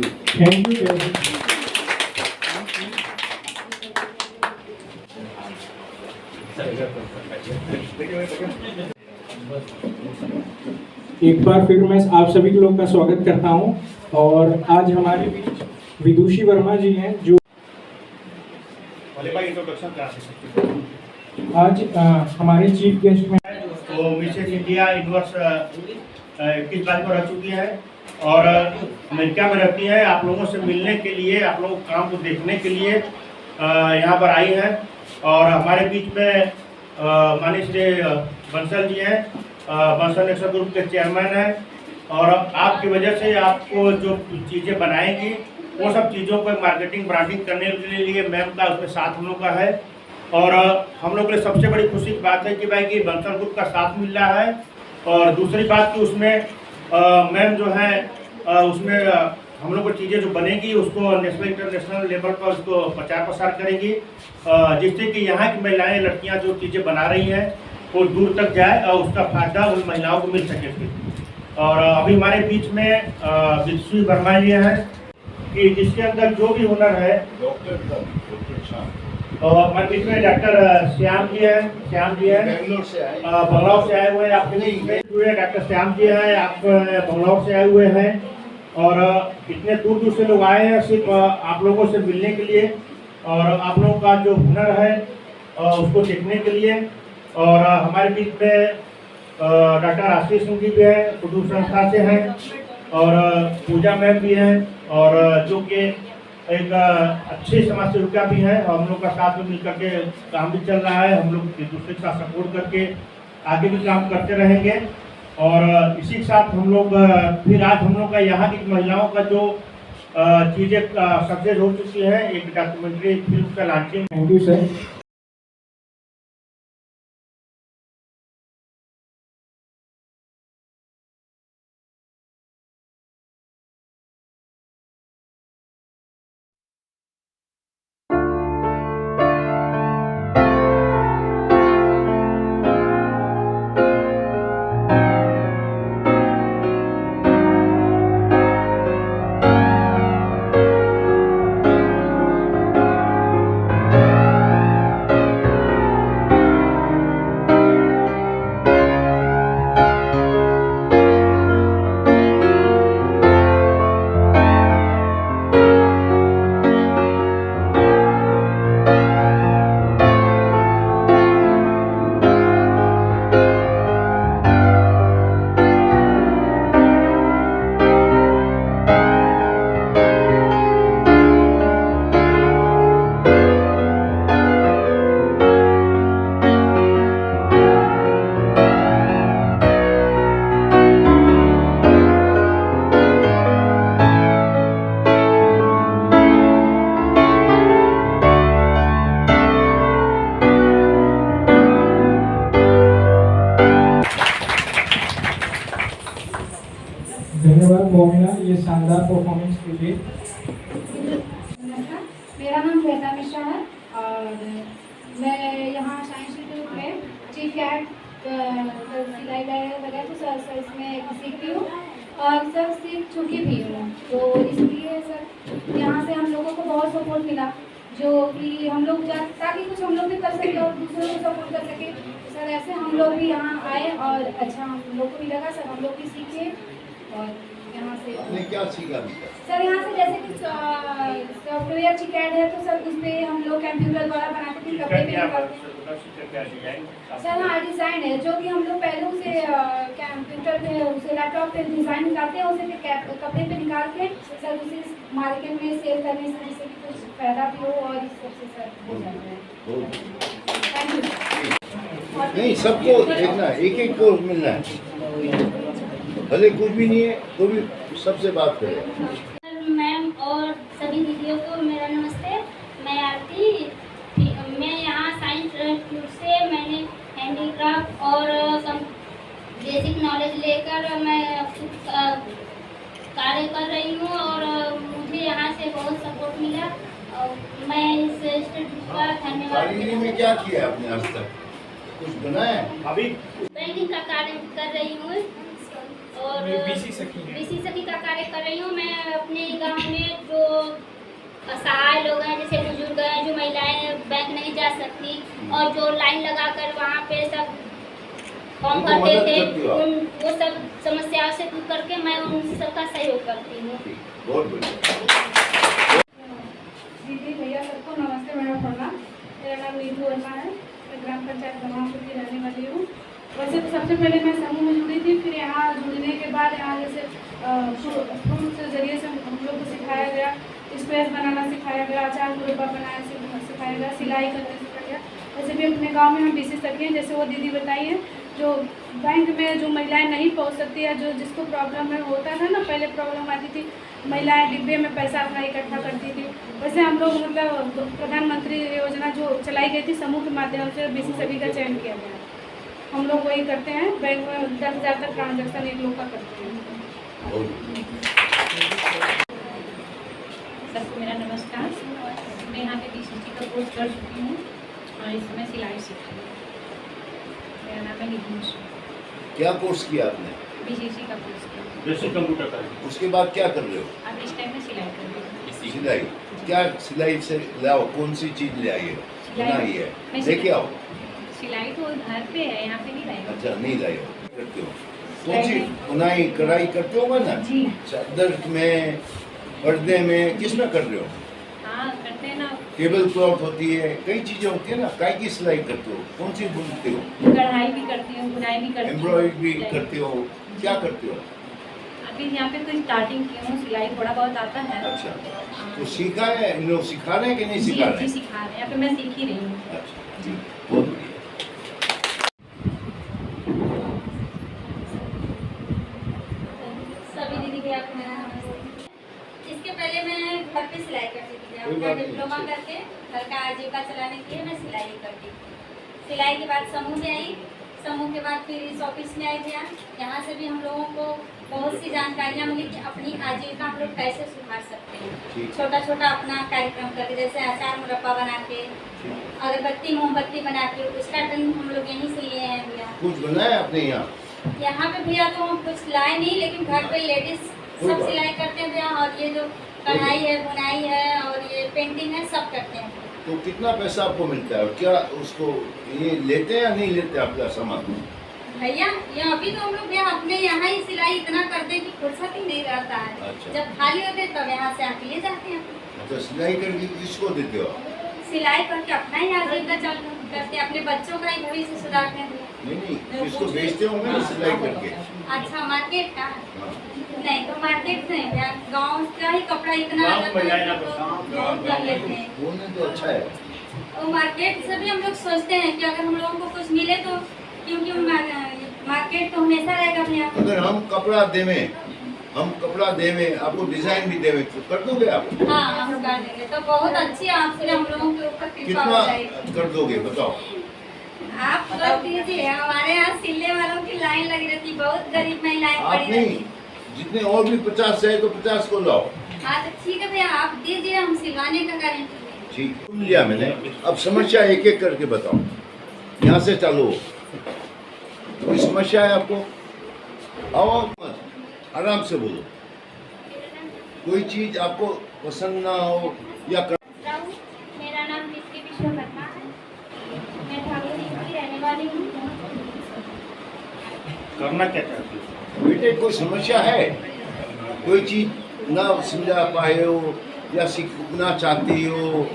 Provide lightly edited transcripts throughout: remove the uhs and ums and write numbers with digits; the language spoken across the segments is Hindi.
Thank you. एक बार फिर मैं आप सभी लोगों का स्वागत करता हूं और आज हमारे बीच विदुषी वर्मा जी हैं जो आज हमारे चीफ गेस्ट में तो मिसेस इंडिया यूनिवर्स 21 बार को रह चुकी है और अमेरिका में रहती है। आप लोगों से मिलने के लिए, आप लोगों के काम को देखने के लिए यहाँ पर आई है। और हमारे बीच में माननीय श्री बंसल जी हैं, बंसल नेक्सर ग्रुप के चेयरमैन हैं। और आपकी वजह से आपको जो चीज़ें बनाएंगी वो सब चीज़ों को मार्केटिंग ब्रांडिंग करने के लिए मैम का उसमें साथ हम लोग का है। और हम लोग के लिए सबसे बड़ी खुशी की बात है कि भाई कि बंसल ग्रुप का साथ मिल रहा है। और दूसरी बात कि उसमें मैम जो है उसमें हम लोग को चीज़ें जो बनेगी उसको नेशनल इंटरनेशनल लेवल पर उसको प्रचार प्रसार करेगी, जिससे कि यहाँ की महिलाएं लड़कियाँ जो चीज़ें बना रही हैं वो दूर तक जाए और उसका फायदा उन महिलाओं को मिल सके फिर। और अभी हमारे बीच में विदुषी वर्मा जी हैं कि जिसके अंदर जो भी हुनर है और हमारे बीच में डॉक्टर श्याम जी हैं, बेंगलोर से आए, बंगलौर से आए हुए हैं। आपके डॉक्टर श्याम जी हैं, आप बंगलौर से आए हुए हैं। और इतने दूर दूर से लोग आए हैं सिर्फ आप लोगों से मिलने के लिए और आप लोगों का जो हुनर है उसको देखने के लिए। और हमारे बीच में डॉक्टर आशीष सिंह जी भी हैं, कुटुंब संस्था से हैं। और पूजा मैम भी हैं और जो कि एक अच्छी समाज सेविका भी है। हम लोग का साथ में मिलकर के काम भी चल रहा है। हम लोग एक दूसरे का सपोर्ट करके आगे भी काम करते रहेंगे। और इसी के साथ हम लोग फिर आज हम लोग का यहाँ की महिलाओं का जो चीज़ें सक्सेस हो चुकी है, एक डॉक्यूमेंट्री फिल्म का लॉन्चिंग। Thank you sir. धन्यवाद मोमिना ये शानदार परफॉर्मेंस के लिए। मेरा नाम श्वेता मिश्रा है और मैं यहाँ साइंस इंस्टीट्यूट में चीफ कैट सिलाई वगैरह तो सर इसमें सीखती हूँ और सर सीख चुकी भी हूँ। तो इसलिए सर यहाँ से हम लोगों को बहुत सपोर्ट मिला जो कि हम लोग ताकि कुछ हम लोग भी कर सके और दूसरों को सपोर्ट कर सके। सर ऐसे हम लोग भी यहाँ आए और अच्छा हम लोग को भी लगा सर हम लोग भी सीखे। और यहाँ से आपने क्या सीखा सर? यहाँ से जैसे कि सॉफ्टवेयर चिकैड है तो सर उस पर हम लोग कंप्यूटर द्वारा बनाते थे, कपड़े पे निकालते। सर हाँ डिज़ाइन है जो कि हम लोग पहले उसे कंप्यूटर पे उसे लैपटॉप पे डिज़ाइन निकालते हैं, उसे कपड़े पे निकाल के सर उसे मार्केट में सेल करने से जिससे कि कुछ फायदा भी हो और इस सबसे सर हो जाता है। Thank you. नहीं, सबको देखना, एक एक कोर्स मिलना है, भले कुछ भी नहीं है तो भी सबसे बात करें। मैम और सभी दीदियों को मेरा नमस्ते। मैं आरती, मैं यहाँ साइंस इंस्टीट्यूट से मैंने हैंडीक्राफ्ट और बेसिक नॉलेज लेकर मैं कार्य कर रही हूँ और मुझे यहाँ से बहुत सपोर्ट मिला और मैं इस इंस्टीट्यूट का धन्यवाद। में क्या किया आपने आज तक? कुछ बनाया? अभी पेंटिंग का कार्य कर रही हूँ और बीसी सखी का कार्य कर रही हूँ। मैं अपने गांव में जो असहाय लोग हैं, जैसे बुजुर्ग हैं, जो महिलाएं बैंक नहीं जा सकती और जो लाइन लगाकर वहाँ पे सब फॉर्म उनको भरते मदद थे, करती हो आप? वो सब समस्याओं से दूर करके मैं उन सबका सहयोग करती हूँ। बहुत बढ़िया। दीदी भैया सबको नमस्ते। मेरा प्रणाम। मेरा नाम नीतू वर्मा है। मैं ग्राम पंचायत ब्रह्मपुर की रहने वाली हूँ। वैसे तो सबसे पहले मैं समूह में जुड़ी थी, फिर यहाँ जुड़ने के बाद यहाँ जैसे फ्रूट के जरिए से हम लोग को सिखाया गया, स्पेस बनाना सिखाया गया, अचार मुरब्बा बनाना सिखाया गया, सिलाई करना सिखाया गया। वैसे भी अपने गाँव में हम बीसी सखी हैं, जैसे वो दीदी बताई है, जो बैंक में जो महिलाएं नहीं पहुंच सकती है, जो जिसको प्रॉब्लम है, होता था ना पहले प्रॉब्लम आती थी, महिलाएं डिब्बे में पैसा अपना इकट्ठा करती थी। वैसे हम लोग मतलब प्रधानमंत्री योजना जो चलाई गई थी, समूह के माध्यम से बीसी सभी का चयन किया गया। हम लोग वही करते हैं, बैंक में 10,000 तक ट्रांजेक्शन एक लोग का करते हैं। सबको मेरा नमस्कार। मैं यहाँ पे बीसीसी का कोर्स कर चुकी हूँ और इसमें सिलाई सीख रही हूँ। मेरा नाम है निधि। क्या कोर्स किया आपने? बीसीसी का कोर्स किया। बेसिक कंप्यूटर का। उसके बाद क्या कर रहे हो? अब इस टाइम में सिलाई कर रही हूँ। सिलाई। क्या सिलाई से लाओ? कौन सी चीज ले आई है? बनाई है? लेके आओ। सिलाई तो घर पे है, यहाँ पे नहीं लाएगा। अच्छा, नहीं लाई हो। करते हो कौन सी बुनाई कढ़ाई करते हो ना? जी। चादर में, पर्दे में, किस में कर रहे हो? हाँ करते हैं ना। टेबल क्लॉथ होती है, कई चीजें होती है ना। काय की सिलाई करते हो? कौन सी बुनते हो? कढ़ाई भी करती हूँ, बुनाई भी करती हूँ, एम्ब्रॉयडरी भी करते हो? क्या करते हो? अभी यहाँ पे तो स्टार्टिंग की हूँ, सिलाई थोड़ा बहुत आता है। अच्छा, तो सीखा है? इन लोग सिखा रहे हैं कि नहीं सिखा रहे जी हैं? सिखा रहे हैं, यहाँ पे मैं सीख ही रही हूँ। अच्छा जी, बहुत बढ़िया। सभी दीदी भैया को मेरा नमस्ते। इसके पहले मैं घर पे सिलाई करती थी। कोई अपना बात नहीं, डिप्लोमा अच्छा। करके घर का आजीविका चलाने के लिए मैं सिलाई करती थी। सिलाई के बाद समूह में आई, समूह के बाद फिर इस ऑफिस में आई थी। यहाँ से भी हम लोगों को बहुत सी जानकारियाँ मिली कि अपनी आजीविका हम लोग कैसे सुधार सकते हैं। ठीक। छोटा छोटा अपना कार्यक्रम करके, जैसे अचार मुरब्बा बना के, अगरबत्ती मोमबत्ती बना के, उसका ट्रेनिंग हम लोग यहीं से लिए हैं भैया। कुछ बनाया आपने यहाँ? यहाँ पे भैया तो हम कुछ लाए नहीं, लेकिन घर पे लेडीज कोई सब बात। सिलाई करते हैं भैया। और ये जो कढ़ाई है, बुनाई है और ये पेंटिंग है, सब करते हैं। तो कितना पैसा आपको मिलता है और क्या उसको ये लेते हैं या नहीं लेते आपका सामान? भैया ये अभी तो हम लोग भैया अपने यहाँ ही सिलाई इतना करते हैं कि फुर्सत ही नहीं रहता है। अच्छा। जब खाली होते हैं तब यहाँ से आके ले जाते हैं। अच्छा, सिलाई करके किसको देते हो? सिलाई करके अपना ही आजीविका चालू करते हैं, अपने बच्चों का ही भविष्य सुधारते हैं। नहीं, किसको बेचते होंगे ना सिलाई करके? अच्छा, मार्केट का? हाँ। नहीं, तो मार्केट से भैया गाँव का ही कपड़ा इतना गाँव रहता में है जाना कि पड़ता है। तो बहुत कर लेते हैं। बोलने तो अच्छा है। और मार्केट से भी हम लोग सोचते हैं कि अगर हम लोगों को कुछ मिले तो, क्योंकि मार्केट तो हमेशा रहेगा भैया। अगर हम कपड़ा देवे आपको डिजाइन भी देवे तो कर दोगे आप? हाँ, हम कर देंगे तो बहुत अच्छी आपसे हम लोगों के ऊपर कृपा कितना हो जाएगी। कर दोगे बताओ? आप कर दीजिए। हमारे यहाँ सिलने वालों की लाइन लगी रहती, बहुत गरीब महिलाएं आप पड़ी नहीं, रहती। जितने और भी 50 है तो 50 को लाओ। हाँ तो ठीक है भैया, आप दीजिए, हम सिलवाने का गारंटी देंगे। ठीक, सुन लिया मैंने। अब समस्या एक एक करके बताओ, यहाँ से चालू हो। कोई समस्या है आपको? आओ मत, आराम से बोलो। कोई चीज आपको पसंद ना हो या मेरा नाम नित्य विश्वकर्मा है। मैं ठाकुर की रहने वाली हूँ। करना क्या चाहती हो? बेटे कोई समस्या है? कोई चीज ना समझा पाए हो या सीखना चाहती हो,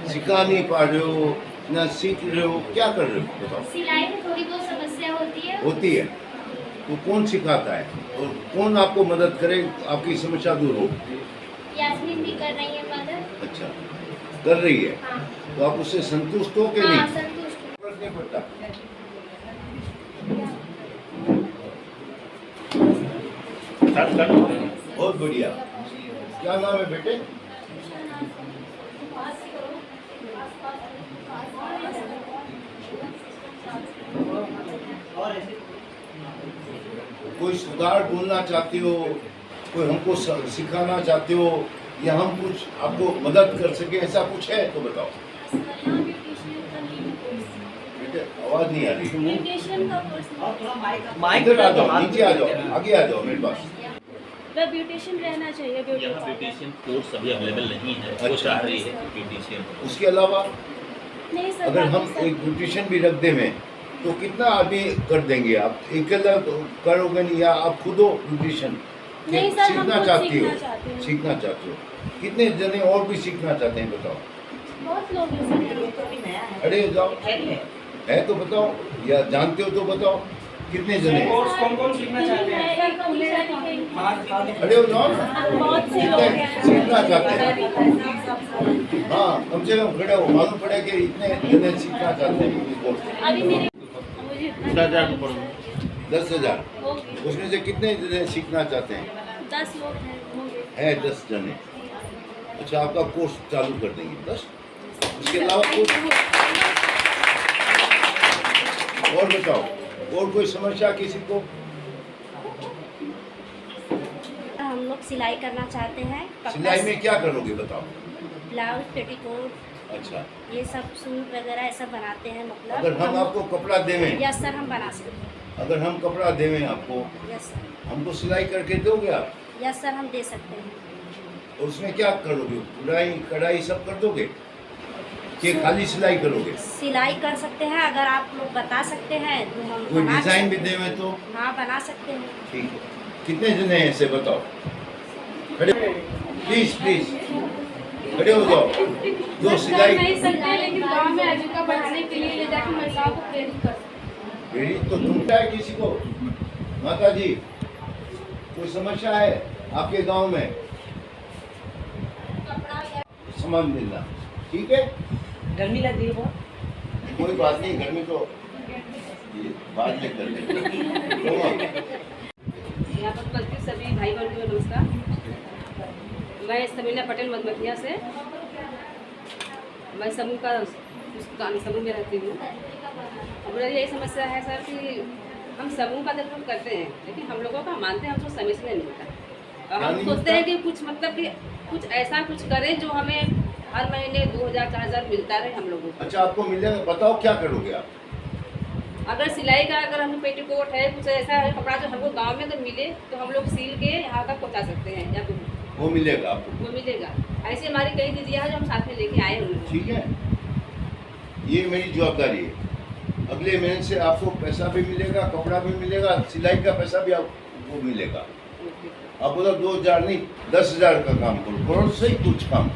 सिखा नहीं पा रहे हो, ना सीख रहे हो, क्या कर रहे हो बताओ? सिलाई में थोड़ी बहुत समस्या होती है। होती है तो कौन सिखाता है और कौन आपको मदद करे आपकी समस्या दूर हो? यास्मीन भी कर रही है मदद। अच्छा, कर रही है। हाँ, तो आप उससे संतुष्ट हो कि हाँ नहीं? संतुष्ट हूँ। फर्क नहीं पड़ता। बहुत बढ़िया। क्या नाम है बेटे? कोई सुधार बोलना चाहते हो, कोई हमको सिखाना चाहते हो या हम कुछ आपको मदद कर सके, ऐसा कुछ है तो बताओ। आवाज नहीं आ रही। ब्यूटिशियन का कोर्स इधर आ जाओ, नीचे आ जाओ, आगे आ जाओ मेरे पास। वह ब्यूटिशियन रहना चाहिए। यहाँ ब्यूटिशियन ब्यूटिशियन कोर्स अभी अवेलेबल नहीं है, वो अच्छा। चाह रही है ब्यूटिशियन। उसके अलावा नहीं सर, अगर हम बाकी एक ब्यूटिशियन भी रख दें तो कितना आदमी कर देंगे आप? अकेला करोगे नहीं या आप खुद हो ब्यूटिशियन? नहीं सर, हम सीखना खुद चाहती हो? सीखना चाहते हैं। सीखना चाहते हो? कितने जने और भी सीखना चाहते हैं बताओ? बहुत लोग हैं सर। अरे जाओ, है तो बताओ, या जानते हो तो बताओ कितने जने हैं? कोर्स कौन सीखना चाहते हैं? अरे जाओ ना, बहुत से लोग कितने हैं। सीखना चाहते हैं? हाँ, कम से कम खड़े हो, मालूम पड़े कि इतने जने सीखना चाहते हैं इस कोर्स को। अभी मेरे मुझे इतना 10,000। होगी। उसमें से कितने जने सीखना चाहते हैं? 10 लोग हैं होंगे। है 10 जने। अच्छा, आपका कोर्स चालू कर देंगे 10। उसके अलावा और बताओ, और कोई समस्या किसी को? हम लोग सिलाई करना चाहते हैं। सिलाई में क्या करोगे बताओ? ब्लाउज, पेटीकोट, अच्छा, ये सब सूट वगैरह ऐसा बनाते हैं। मतलब अगर हम आपको कपड़ा देवें, यस सर, हम बना सकते हैं। अगर हम कपड़ा देवें आपको, यस सर, हमको सिलाई करके दोगे आप? यस सर, हम दे सकते हैं। और उसमें क्या करोगे? बुनाई कढ़ाई सब कर दोगे कि खाली सिलाई करोगे? सिलाई कर सकते हैं, अगर आप लोग बता सकते हैं तो हम कोई बना डिजाइन भी सकते देवें तो? हैं। हाँ, बना सकते हैं। ठीक है। कितने जने हैं ऐसे बताओ? खड़े प्लीज प्लीज खड़े हो जाओ। जो सिलाई नहीं सकते, लेकिन गांव में आजीविका बढ़ाने के लिए ले जाकर महिलाओं को प्रेरित कर सकते मेरी तो ढूंढता है किसी को। माता जी, कोई समस्या है आपके गांव में? सामान मिलना, ठीक है, गर्मी लग रही है बहुत। कोई बात नहीं, गर्मी तो ये बाद में कर लेंगे। यहाँ पर उपस्थित सभी भाई बहनों को नमस्कार। मैं समीना पटेल मधुमक्खिया से, मैं समूह का समूह में रहती हूँ। अब मेरी यही समस्या है सर कि हम समूह का जब हम करते हैं, लेकिन हम लोगों का मानते हैं हमको समय से नहीं मिलता। और हम सोचते हैं कि कुछ मतलब कि कुछ ऐसा कुछ करें जो हमें हर महीने 2,000-4,000 मिलता रहे हम लोगों को। अच्छा, आपको मिलेगा, बताओ क्या करोगे आप? अगर सिलाई का अगर हम पेटीकोट है, कुछ ऐसा है कपड़ा जो हमको गांव में अगर मिले तो हम लोग सिल के यहाँ तक पहुँचा सकते हैं, या तो वो मिलेगा आपको? वो मिलेगा। ऐसे हमारी कई दीदियाँ हैं जो हम साथ में लेके आए हुए हैं। ठीक है, ये मेरी जवाबदारी है। अगले महीने से आपको पैसा भी मिलेगा, कपड़ा भी मिलेगा, सिलाई का पैसा भी आपको मिलेगा। आप बोलो 2,000 नहीं, 10,000 का काम करो, करोड़ से ही कुछ काम,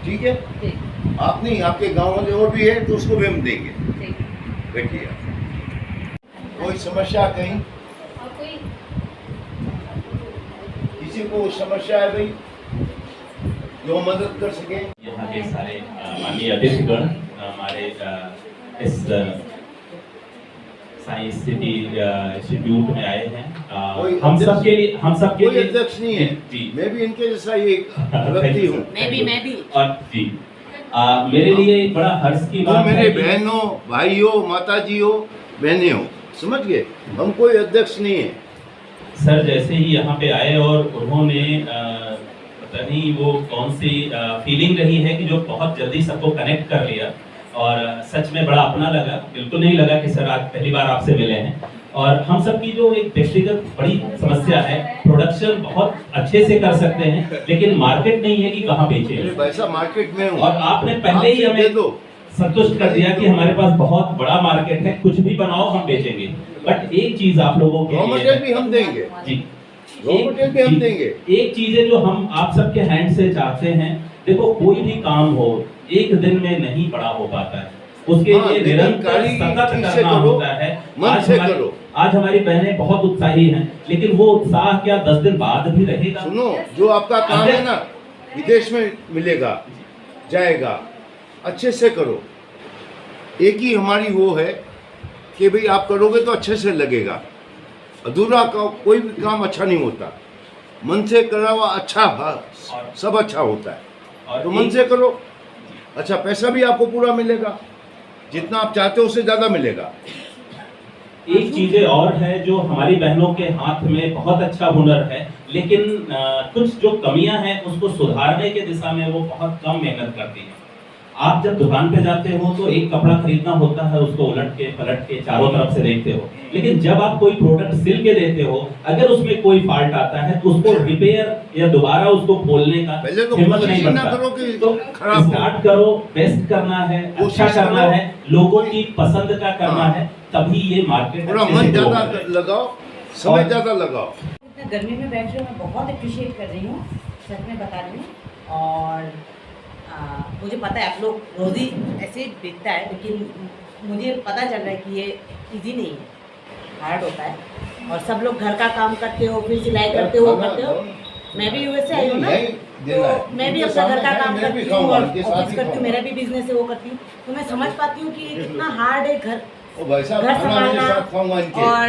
ठीक है? ठीक आप नहीं, आपके गांव वाले और भी है तो उसको भी हम देंगे। ठीक। बैठिए। कोई समस्या कहीं? और कोई किसी को समस्या है भाई जो मदद कर सके? यहाँ के सारे माननीय अतिथिगण हमारे इस साइंस सिटी इंस्टीट्यूट में आए हैं। कोई हम अध्यक्ष- सब के लिए कोई अध्यक्ष नहीं है। जी, मैं भी इनके जैसा ही एक व्यक्ति हूँ। मैं भी और जी मेरे लिए एक बड़ा हर्ष की तो बात मेरे है कि- बहनों, भाइयों, माताजी हो, बहनें हो, समझ गए? हम कोई अध्यक्ष नहीं है। सर जैसे ही यहाँ पे आए और उन्होंने पता नहीं वो कौन सी फीलिंग रही है कि जो बहुत जल्दी सबको कनेक्ट कर लिया और सच में बड़ा अपना लगा। बिल्कुल नहीं लगा कि सर आज पहली बार आपसे मिले हैं। और हम सब की जो एक व्यक्तिगत बड़ी समस्या है, प्रोडक्शन बहुत अच्छे से कर सकते हैं लेकिन मार्केट नहीं है कि कहाँ बेचे। मैं वैसा मार्केट में हूँ। और आपने पहले ही आपसे दे हमें दो। संतुष्ट कर दिया कि हमारे पास बहुत बड़ा मार्केट है, कुछ भी बनाओ हम बेचेंगे। बट एक चीज आप लोगों के रॉ लिए मटेरियल भी हम देंगे। जी, रॉ मटेरियल भी हम देंगे। एक चीज है जो हम आप सबके हैंड से चाहते हैं। देखो कोई भी काम हो एक दिन में नहीं बड़ा हो पाता है, उसके हाँ, लिए लेकिन निरंतर कारीगरी सतत ठीक से करना करो, होता है। मन से करो। आज हमारी बहनें बहुत उत्साही हैं, लेकिन वो उत्साह क्या 10 दिन बाद भी रहेगा? सुनो, जो आपका काम है ना विदेश में मिलेगा, जाएगा, अच्छे से करो। एक ही हमारी वो है कि भाई आप करोगे तो अच्छे से लगेगा। अधूरा का कोई भी काम अच्छा नहीं होता। मन से करा हुआ अच्छा सब अच्छा होता है। और तो मन से करो, अच्छा पैसा भी आपको पूरा मिलेगा, जितना आप चाहते हो उससे ज़्यादा मिलेगा। एक चीजें और है जो हमारी बहनों के हाथ में बहुत अच्छा हुनर है, लेकिन कुछ जो कमियां हैं उसको सुधारने के दिशा में वो बहुत कम मेहनत करती हैं। आप जब दुकान पे जाते हो तो एक कपड़ा खरीदना होता है, उसको उलट के पलट के चारों तरफ से देखते हो, लेकिन जब आप कोई प्रोडक्ट सिल के देते हो, अगर उसमें कोई फॉल्ट आता है तो उसको रिपेयर या दोबारा उसको खोलने का पहले तो हिम्मत कोशिश नहीं ही ना बनता। करो कि तो खराब हो। स्टार्ट करो, बेस्ट करना है, अच्छा कोशिश करना करो। है, लोगों की पसंद का करना हाँ। है, तभी ये मार्केट पूरा अच्छे से मन grow ज्यादा करेगा। लगाओ, समय और- ज्यादा लगाओ। इतना गर्मी में बैठ रही हूँ, मैं बहुत अप्रिशिएट कर रही हूँ, सच में बता रही हूँ। और मुझे पता है आप लोग रोज़ ही ऐसे ही बीतता है, लेकिन मुझे पता चल रहा है कि ये इजी नहीं है, हार्ड होता है। और सब लोग घर का काम करते हो, फिर सिलाई करते हो, करते हो। मैं भी यूएस से आई हूँ ना, तो मैं भी अपना घर का काम करती हूँ और ऑफिस करती हूँ, मेरा भी बिजनेस है, वो करती हूँ। तो मैं समझ पाती हूँ कि कितना हार्ड है घर घर संभालना और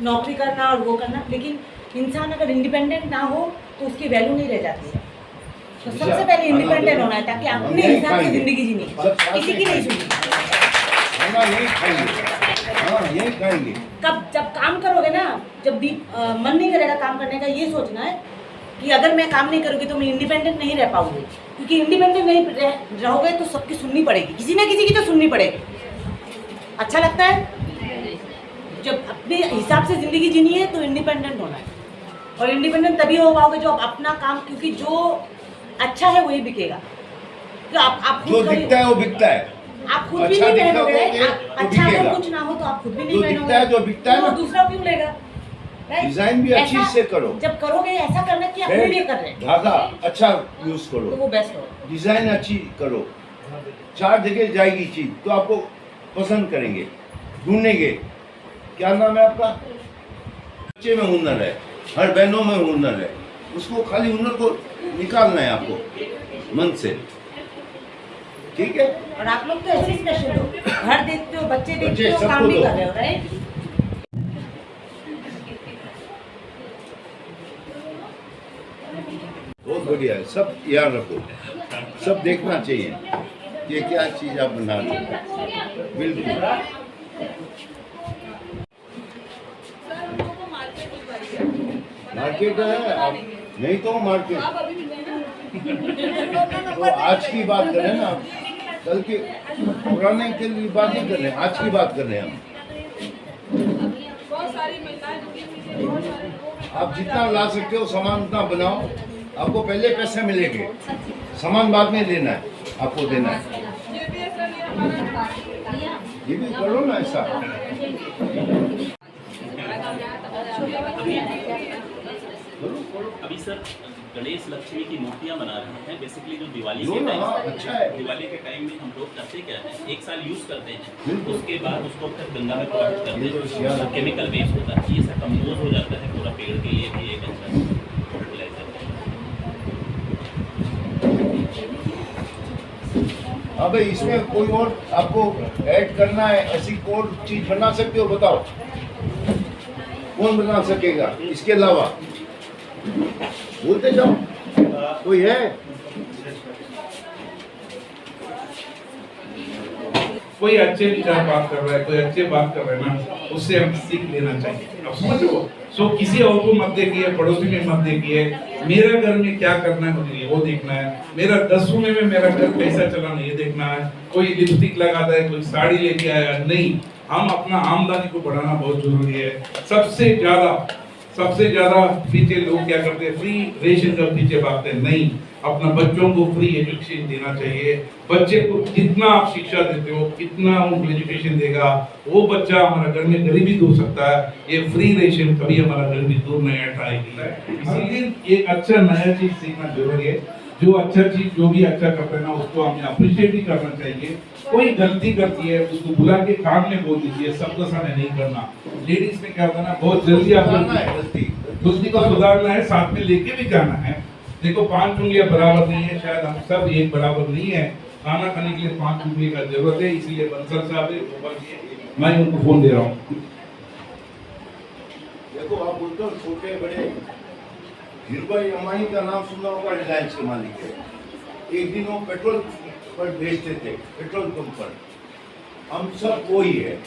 नौकरी करना और वो करना। लेकिन इंसान अगर इंडिपेंडेंट ना हो तो उसकी वैल्यू नहीं रह जाती है। तो सबसे पहले इंडिपेंडेंट होना है, ताकि अपने हिसाब से जिंदगी जीनी, किसी की नहीं सुननी। यही खाएंगे। कब जब काम करोगे ना, जब भी मन नहीं करेगा काम करने का, ये सोचना है कि अगर मैं काम नहीं करूँगी तो मैं इंडिपेंडेंट नहीं रह पाऊंगी। क्योंकि इंडिपेंडेंट नहीं रहोगे तो सबकी सुननी पड़ेगी, किसी न किसी की तो सुननी पड़ेगी। अच्छा लगता है? जब अपने हिसाब से ज़िंदगी जीनी है तो इंडिपेंडेंट होना है। और इंडिपेंडेंट तभी हो पाओगे जो आप अपना काम, क्योंकि जो अच्छा है वही बिकेगा। तो आप जो दिखता है वो बिकता है। आप खुद भी अच्छा नहीं पहनोगे, दिखोगे तो अच्छा बिकेगा। अगर कुछ ना हो तो आप खुद भी नहीं जो पहनोगे, दिखता है, जो बिकता है तो ना, दूसरा क्यों लेगा? Right? डिजाइन भी अच्छी ऐसा- से करो। जब करोगे ऐसा करना कि अपने लिए कर रहे हैं, धागा अच्छा यूज तो करो, वो बेस्ट हो। डिजाइन अच्छी करो, 4 जगह जाएगी चीज तो आपको पसंद करेंगे, ढूंढेंगे। क्या नाम है आपका? बच्चे में हुनर है, हर बहनों में हुनर है, उसको खाली हुनर को निकालना है आपको मन से, ठीक है? और आप लोग तो ऐसे स्पेशल हो, घर देखते हो, बच्चे देखते हो, सबको काम भी दो। कर रहे हो, राइट? बहुत बढ़िया है, सब याद रखो, सब देखना चाहिए ये क्या चीज आप बना रहे हो। बिल्कुल मार्केट है, आप नहीं तो मार्केट। तो आज की बात करें ना, कल के पुराने के लिए बात नहीं कर रहे, आज की बात कर रहे हैं हम। आप जितना ला सकते हो सामान उतना बनाओ, आपको पहले पैसे मिलेंगे, सामान बाद में लेना है, आपको देना है। ये भी करो ना ऐसा। अभी सर गणेश लक्ष्मी की मूर्तियां बना रहे हैं, बेसिकली जो दिवाली लो के ना, टाइम, अच्छा है। दिवाली के टाइम में हम लोग करते क्या है, एक साल यूज करते हैं, बिल्कुल। उसके बाद उसको फिर गंगा में प्रवाहित करते ये तो हैं, याद तो केमिकल वेस्ट होता है, ये सब कम्पोज हो जाता है, पूरा पेड़ के लिए भी एक अच्छा फर्टिलाइजर है। हाँ भाई, इसमें कोई और आपको ऐड करना है, ऐसी कोई चीज बना सकते हो, बताओ कौन बना सकेगा इसके अलावा? बोलते जाओ, कोई है? कोई अच्छे विचार बात कर रहा है, कोई अच्छे बात कर रहे हैं ना, उससे हम सीख लेना चाहिए। अब समझो, सो किसी और को मत देखिए, पड़ोसी में मत देखिए, मेरा घर में क्या करना है मुझे वो देखना है, मेरा 10 में मेरा घर कैसा चलाना ये देखना है। कोई लिपस्टिक लगाता है, कोई साड़ी लेके आया, नहीं, हम अपना आमदनी को बढ़ाना बहुत जरूरी है। सबसे ज्यादा पीछे लोग क्या करते हैं, फ्री रेशन का पीछे भागते हैं। नहीं, अपना बच्चों को फ्री एजुकेशन देना चाहिए। बच्चे को जितना आप शिक्षा देते हो, कितना उनको एजुकेशन देगा, वो बच्चा हमारा घर में गरीबी दूर सकता है। ये फ्री रेशन कभी हमारा गरीबी दूर नहीं हटाएगी। इसीलिए एक अच्छा नया चीज सीखना जरूरी है। जो अच्छा चीज जो भी अच्छा करते हैं ना, उसको हमें अप्रिशिएट भी करना चाहिए। कोई गलती करती है उसको बुला के काम में बोल दीजिए, सबको सामने नहीं करना। लेडीज में क्या होता है ना, बहुत जल्दी आप गलती को सुधारना है, साथ में लेके भी जाना है। देखो 5 उंगलियां बराबर नहीं है, शायद हम सब एक बराबर नहीं है। खाना खाने के लिए 5 उंगली का जरूरत है, इसलिए बंसल साहब है, मैं उनको फोन दे रहा हूँ। देखो आप बोलते हो छोटे बड़े, धीरूभाई अंबानी का नाम सुना होगा, रिलायंस के मालिक है। एक दिन वो पेट्रोल पर बेचते थे, पेट्रोल पंप पर। हम सब वही है,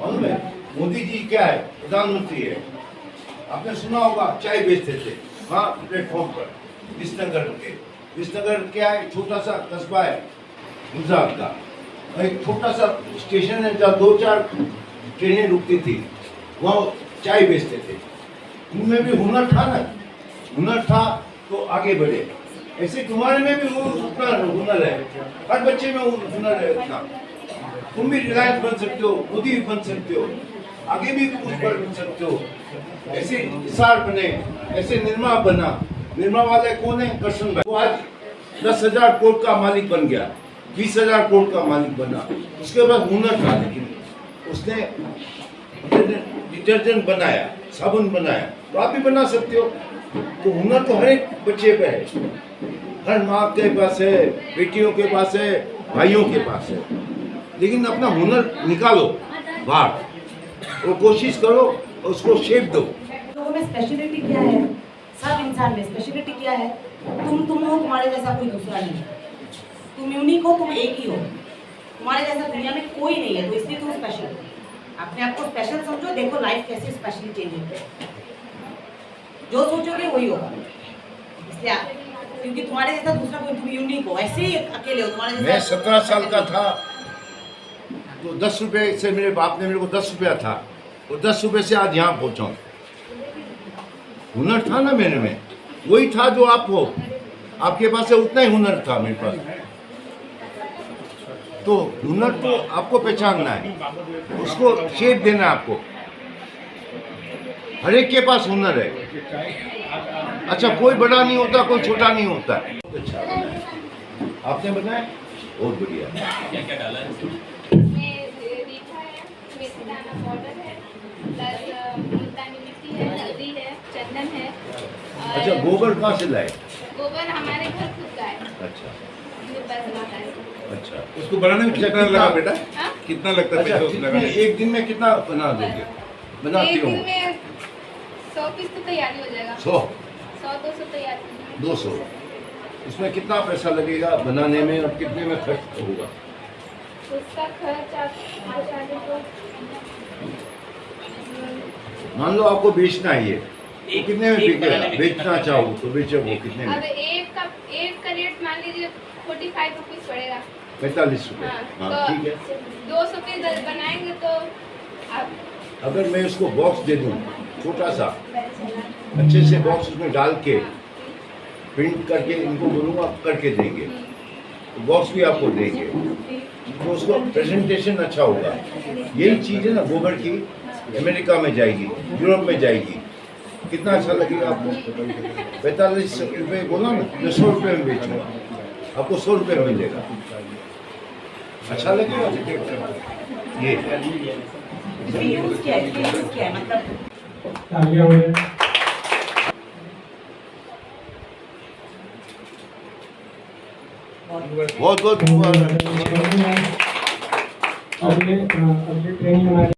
मालूम है? मोदी जी क्या है, प्रधानमंत्री है। आपने सुना होगा चाय बेचते थे, हाँ, प्लेटफॉर्म पर, विसनगर के। विसनगर क्या है, छोटा सा कस्बा है गुजरात का, एक छोटा सा स्टेशन है जहाँ 2-4 ट्रेनें रुकती थी, वहाँ चाय बेचते थे। उनमें भी हुनर था ना, हुनर था तो आगे बढ़े। ऐसे तुम्हारे में भी उतना हुनर है, हर बच्चे में हुनर है उतना। तुम भी रिलायंस बन सकते हो, मोदी भी बन सकते हो, आगे भी कुछ बन सकते हो। ऐसे हिसार बने, ऐसे निर्मा बना। निर्मा वाले कौन है? कृष्ण भाई। वो आज 10,000 करोड़ का मालिक बन गया, 20,000 करोड़ का मालिक बना। उसके बाद हुनर था, लेकिन उसने डिटर्जेंट बनाया, साबुन बनाया, तो आप भी बना सकते हो। तो हुनर तो हर एक बच्चे पे है, हर माँ के पास है, बेटियों के पास है, भाइयों के पास है। लेकिन अपना हुनर निकालो बाहर और कोशिश करो, उसको शेप दो। लोगों में स्पेशलिटी क्या है? सब इंसान में स्पेशलिटी क्या है? तुम हो, तुम्हारे जैसा कोई दूसरा नहीं है। तुम यूनिक हो, तुम एक ही हो, तुम्हारे जैसा दुनिया में कोई नहीं है, तो इसलिए तुम स्पेशल हो। अपने आप को स्पेशल समझो, देखो लाइफ कैसे स्पेशली चेंज होती है। जो सोचोगे वही होगा, इसलिए क्योंकि तुम्हारे जैसा दूसरा कोई, तुम यूनिक हो, ऐसे ही अकेले हो तुम्हारे जैसा। मैं 17 साल का था तो 10 रुपए से मेरे बाप ने मेरे को 10 रुपया था, और 10 रुपए से आज यहाँ पहुँचा हूँ। हुनर था ना मेरे में, वही था जो आप हो, आपके पास है उतना ही हुनर था मेरे पास। तो हुनर तो आपको पहचानना है, उसको शेप देना है आपको। हर एक के पास हुनर है। अच्छा, कोई बड़ा नहीं होता, कोई छोटा नहीं होता। बहुत अच्छा बनाया आपने, बनाया बहुत बढ़िया। क्या क्या डाला है? इसमें रीठा है, मेथी दाना पाउडर है, प्लस मुल्तानी मिट्टी है, हल्दी है, चंदन है। और अच्छा, गोबर कहाँ से लाए? गोबर हमारे घर खुद का है, अच्छा बस बनाता है। अच्छा। उसको बनाने में कितना लगा बेटा? हाँ? कितना लगता है अच्छा, पैसा उसको लगाने में? एक दिन में कितना बना दोगे? बनाती एक हो? दिन में 100 पीस तो तैयारी हो जाएगा। 100-200 तैयारी। उसमें कितना पैसा लगेगा बनाने में और कितने में खर्च होगा? उसका खर्च आप तो मान लो आपको बेचना है ये, तो कितने में बिकेगा? बेचना चाहो तो बेचो, वो कितने अब में? एक का रेट मान लीजिए 45 रुपीज पड़ेगा। 45 रुपये। हाँ तो ठीक है। 200 पीस बनाएंगे तो आप अगर मैं उसको बॉक्स दे दूँ छोटा सा, अच्छे से बॉक्स उसमें डाल के प्रिंट करके इनको बोलूँगा करके देंगे, तो बॉक्स भी आपको देंगे, तो उसको प्रेजेंटेशन अच्छा होगा। यही चीज़ है ना गोबर की, अमेरिका में जाएगी, यूरोप में जाएगी, कितना अच्छा लगेगा आपको। 45 रुपये बोला ना, मैं 100 रुपये में बेचूँगा, आपको 100 रुपये में मिलेगा। अच्छा लगेगा ये। इसमें यूज क्या है? मतलब तालियां हो जाए। बहुत बहुत मुबारक। अगले ट्रेनिंग हमारे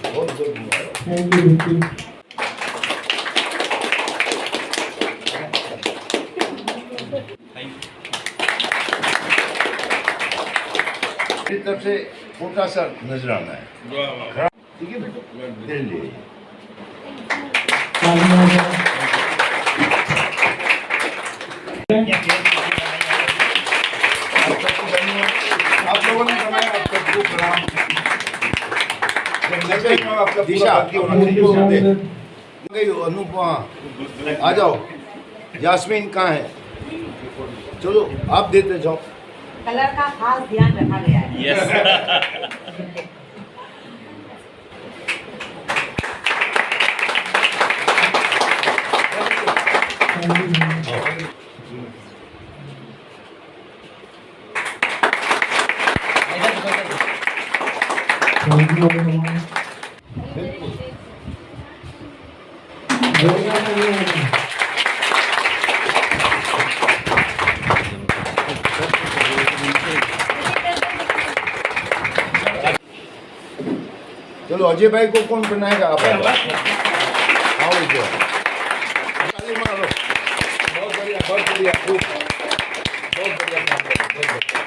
बहुत बहुत मुबारक। थैंक यू बिल्कुल। मेरी तरफ से छोटा सा नजराना है, वाह वाह। ठीक है बेटा, तेरे लिए। तालियां हो जाए। आप लोगों ने बनाया, आप सबको प्रणाम। आपका दिशा पूरा होना चाहिए। गई अनुपमा, आ जाओ। यास्मीन कहाँ है? चलो आप देते जाओ। कलर का खास ध्यान रखा गया है। यस। चलो अजय भाई को कौन बनाएगा? आप आओ इधर। ताली मारो। बहुत बढ़िया, बहुत बढ़िया, खूब बहुत बढ़िया काम कर रहे हैं, बहुत बढ़िया।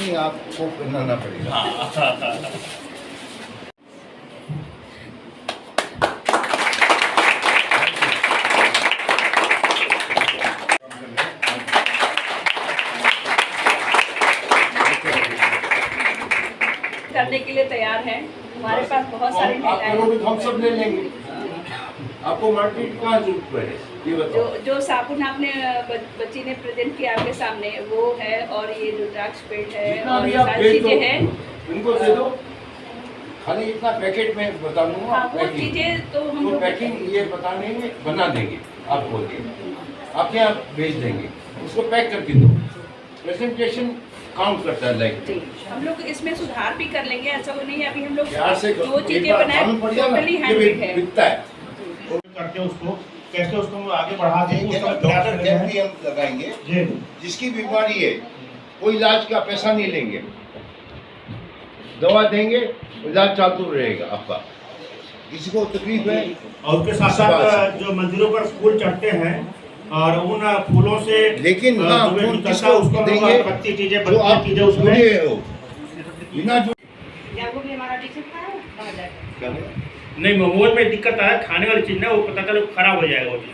नहीं आपको बनाना पड़ेगा। करने के लिए तैयार हैं। हमारे पास बहुत सारी महिलाएं तो हम सब ले लेंगे। आपको मार्केट कहाँ जरूरत है ये बताओ। जो साबुन आपने बच्ची ने प्रेजेंट किया आपके सामने वो है, और ये रुद्राक्ष पेड़ है और ये सारी चीजें हैं। उनको दे दो, खाली इतना पैकेट में बता दूंगा। हाँ, वो चीजें तो हम लोग पैकिंग ये बताने में बना देंगे, आप बोलिए, आपके यहाँ भेज देंगे, उसको पैक करके दो। प्रेजेंटेशन काउंट करता है लाइक। हम लोग इसमें सुधार भी कर लेंगे, ऐसा तो नहीं है। अभी हम लोग यार से जो चीजें बनाए टोटली हैंडमेड है। बिकता है करके उसको कैसे उसको आगे बढ़ा देंगे, उसका प्रयास डॉक्टर कर रहे कैंप हैं। भी हम लगाएंगे। जी जिसकी बीमारी है कोई इलाज का पैसा नहीं लेंगे, दवा देंगे, इलाज चालू रहेगा आपका। किसी को तकलीफ है और उसके साथ साथ जो मंदिरों पर फूल चढ़ते हैं और उन फूलों से लेकिन हाँ, जो फूल निकलता है किसको उसको हम लोग देंगे अगरबत्ती चीजें जो बत्ती आप चीजें उसमें बोले हो बिना जो वो भी हमारा टी-शर्ट का है, कहाँ जाएगा? नहीं मोमोज में दिक्कत है, खाने वाली चीज ना वो पता चलो खराब हो जाएगा वो चीज।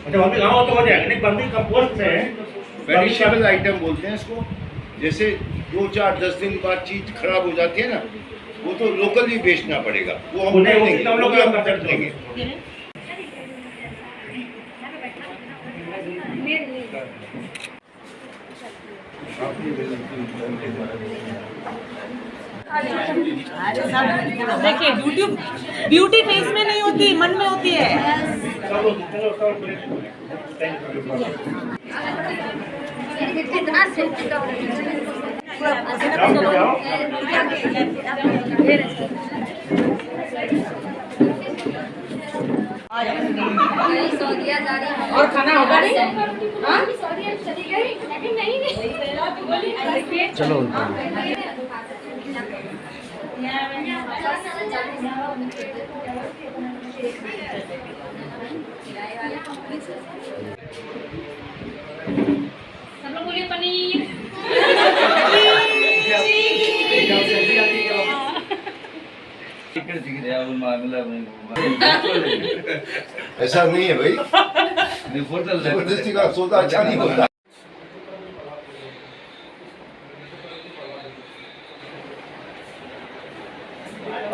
अच्छा वो भी गाँव तो हो जाएगा, नहीं बर्मी कंपोस्ट से पेरिशेबल आइटम बोलते हैं इसको। जैसे 2, 4, 10 दिन बाद चीज खराब हो जाती है ना, वो तो लोकल ही बेचना पड़ेगा, वो हम नहीं, वो देंगे, हम लोग वो भी हम कर कर सकते देंगे। देखिए ब्यूटी फेस में नहीं होती, मन में होती है। और खाना होगा नहीं? हाँ? चलो सब लोग बोलिए पनीर। ऐसा नहीं है भाई, जबरदस्ती का सौदा अच्छा नहीं होता।